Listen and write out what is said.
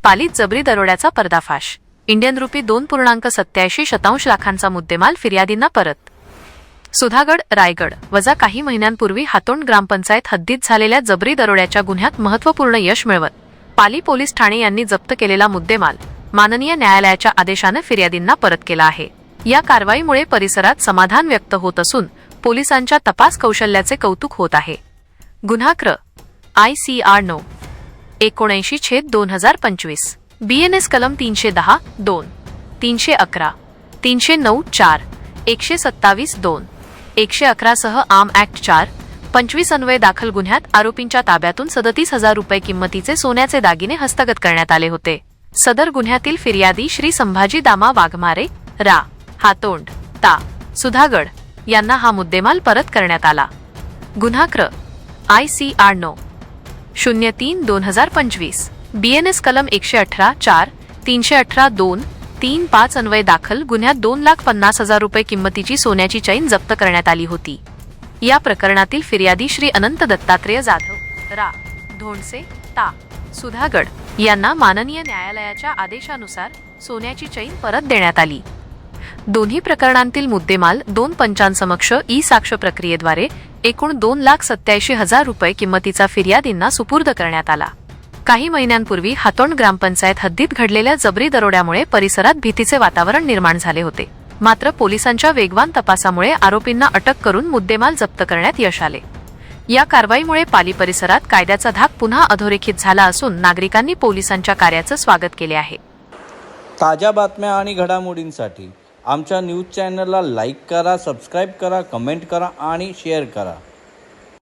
पालीत जबरी दरोड्याचा पर्दाफाश। इंडियन रुपी 2.87 लाखांचा मुद्देमाल फिर्यादींना परत। सुधागड रायगड वजा काही महिन्यांपूर्वी हातोंड ग्रामपंचायत हद्दीत झालेल्या जबरी दरोड्याच्या गुन्ह्यात महत्त्वपूर्ण यश मिळवत पाली पोलीस ठाणे यांनी जप्त केलेला मुद्देमाल माननीय न्यायालयाच्या आदेशाने फिर्यादींना परत केला आहे। या कारवाईमुळे परिसरात समाधान व्यक्त होत असून पोलिसांच्या तपास कौशल्याचे कौतुक होत आहे। गुन्हा क्र. ICR 9/79/2025 BNS कलम 310-2, 311, 309-4, 127-2, 111 सह आर्म ऍक्ट 4/25 अन्वये दाखल गुन्ह्यात आरोपींच्या ताब्यातून 37,000 रुपये किंमतीचे सोन्याचे दागिने हस्तगत करण्यात आले होते। सदर गुन्ह्यातील फिर्यादी श्री संभाजी दामा वाघमारे रा हातोंड ता सुधागड यांना हा मुद्देमाल परत करण्यात आला। गुन्हा क्र. ICR 9/03/2025 BNS कलम 118-4, 318-2, 3-5 अन्वये दाखल गुन्ह्यात 2,50,000 रुपये किंमतीची सोन्याची चैन जप्त करण्यात आली होती। या प्रकरणातील फिर्यादी श्री अनंत दत्तात्रेय जाधव रा धोंडसे ता सुधागड यांना माननीय न्यायालयाच्या आदेशानुसार सोन्याची चैन परत देण्यात आली। दोन्ही प्रकरणांतील मुद्देमाल 2 पंचांसमक्ष ई-साक्ष प्रक्रियेद्वारे एकूण 2,87,000 रुपये किंमतीचा फिर्यादींना सुपूर्द करण्यात आला। काही महिन्यांपूर्वी हातोंड ग्रामपंचायत हद्दीत घडलेल्या जबरी दरोड्यामुळे परिसरात भीतीचे वातावरण निर्माण झाले होते। मात्र पोलिसांच्या वेगवान तपासामुळे आरोपींना अटक करून मुद्देमाल जप्त करण्यात यश आले। या कारवाईमुळे पाली परिसरात कायद्याचा धाक पुन्हा अधोरेखित झाला असून नागरिकांनी पोलिसांच्या कार्याचं स्वागत केले आहे। ताज्या बातम्या आणि घडामोडींसाठी आमच्या न्यूज चॅनलला लाईक करा, सबस्क्राईब करा, कमेंट करा आणि शेअर करा।